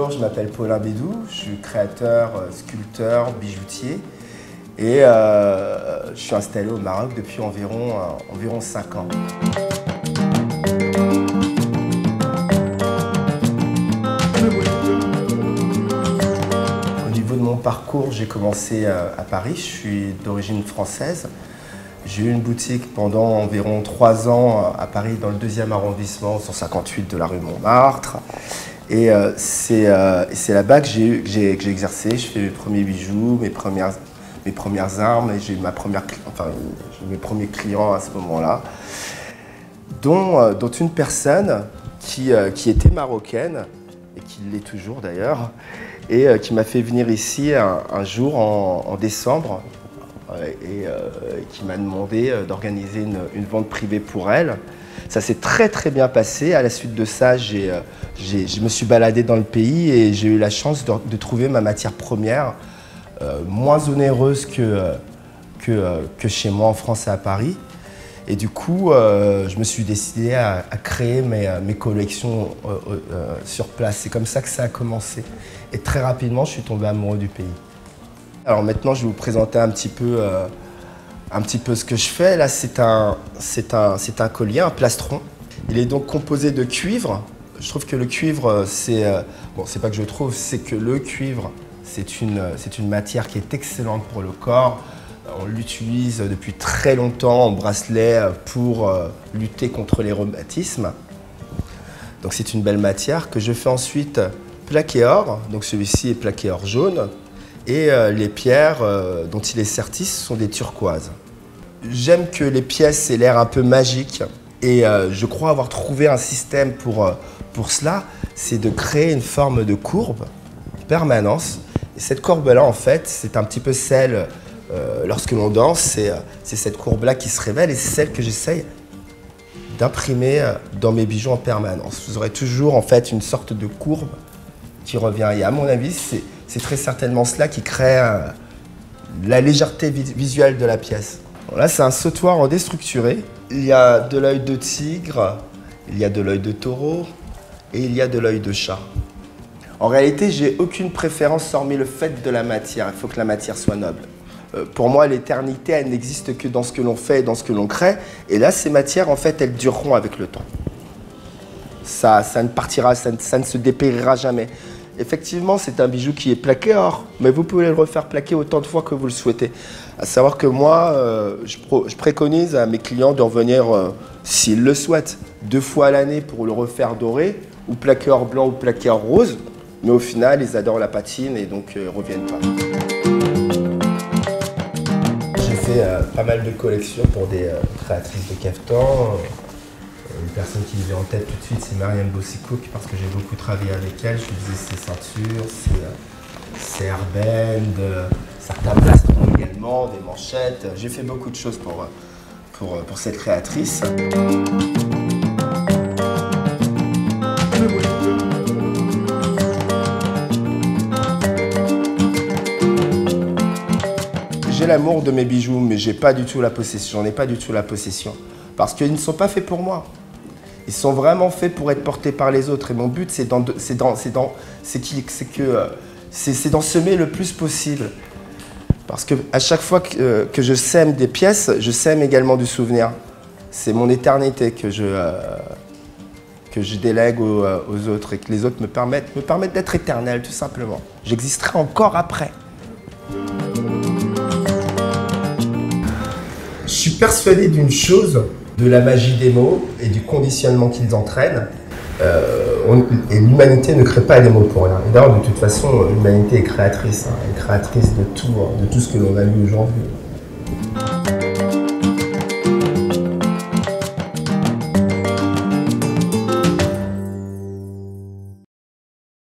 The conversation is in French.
Bonjour, je m'appelle Paulin Bédou, je suis créateur, sculpteur, bijoutier et je suis installé au Maroc depuis environ 5 ans. Au niveau de mon parcours, j'ai commencé à Paris, je suis d'origine française. J'ai eu une boutique pendant environ 3 ans à Paris, dans le 2e arrondissement, 158 de la rue Montmartre. Et c'est là-bas que j'ai exercé. Je fais mes premiers bijoux, mes premières armes, et j'ai eu mes premiers clients à ce moment-là, dont une personne qui était marocaine, et qui l'est toujours d'ailleurs, et qui m'a fait venir ici un jour en décembre, et qui m'a demandé d'organiser une vente privée pour elle. Ça s'est très bien passé. À la suite de ça, je me suis baladé dans le pays et j'ai eu la chance de trouver ma matière première moins onéreuse que chez moi en France et à Paris. Et du coup, je me suis décidé à créer mes collections sur place. C'est comme ça que ça a commencé. Et très rapidement, je suis tombé amoureux du pays. Alors maintenant, je vais vous présenter un petit peu ce que je fais. Là, c'est un collier, un plastron. Il est donc composé de cuivre. Je trouve que le cuivre, c'est pas que je trouve, c'est que le cuivre, c'est une matière qui est excellente pour le corps. On l'utilise depuis très longtemps en bracelet pour lutter contre les rhumatismes. Donc c'est une belle matière que je fais ensuite plaquer or. Donc celui-ci est plaqué or jaune. Et les pierres dont il est serti, ce sont des turquoises. J'aime que les pièces aient l'air un peu magiques et je crois avoir trouvé un système pour cela, c'est de créer une forme de courbe, permanence. Et cette courbe-là, en fait, c'est un petit peu celle, lorsque l'on danse, c'est cette courbe-là qui se révèle et c'est celle que j'essaye d'imprimer dans mes bijoux en permanence. Vous aurez toujours en fait une sorte de courbe qui revient. Et à mon avis, c'est très certainement cela qui crée la légèreté visuelle de la pièce. Bon, là, c'est un sautoir en déstructuré. Il y a de l'œil de tigre, il y a de l'œil de taureau et il y a de l'œil de chat. En réalité, j'ai aucune préférence hormis le fait de la matière. Il faut que la matière soit noble. Pour moi, l'éternité, elle n'existe que dans ce que l'on fait et dans ce que l'on crée. Et là, ces matières, en fait, elles dureront avec le temps. Ça ne partira, ça ne se dépérira jamais. Effectivement, c'est un bijou qui est plaqué or, mais vous pouvez le refaire plaquer autant de fois que vous le souhaitez. À savoir que moi, je préconise à mes clients de revenir, s'ils le souhaitent, 2 fois à l'année pour le refaire doré, ou plaqué or blanc ou plaqué or rose. Mais au final, ils adorent la patine et donc ne reviennent pas. J'ai fait pas mal de collections pour des créatrices de cafetans. Une personne qui me vient en tête tout de suite, c'est Marianne Bossikouk, parce que j'ai beaucoup travaillé avec elle. Je faisais ses ceintures, ses airbands, certains plastrons également, des manchettes. J'ai fait beaucoup de choses pour cette créatrice. J'ai l'amour de mes bijoux, mais j'en ai pas du tout la possession. Parce qu'ils ne sont pas faits pour moi. Ils sont vraiment faits pour être portés par les autres. Et mon but, c'est d'en semer le plus possible. Parce qu'à chaque fois que je sème des pièces, je sème également du souvenir. C'est mon éternité que je délègue aux autres et que les autres me permettent d'être éternel, tout simplement. J'existerai encore après. Je suis persuadé d'une chose, de la magie des mots et du conditionnement qu'ils entraînent. Et l'humanité ne crée pas des mots pour rien. Et d'ailleurs, de toute façon, l'humanité est créatrice, créatrice de tout ce que l'on a vu aujourd'hui.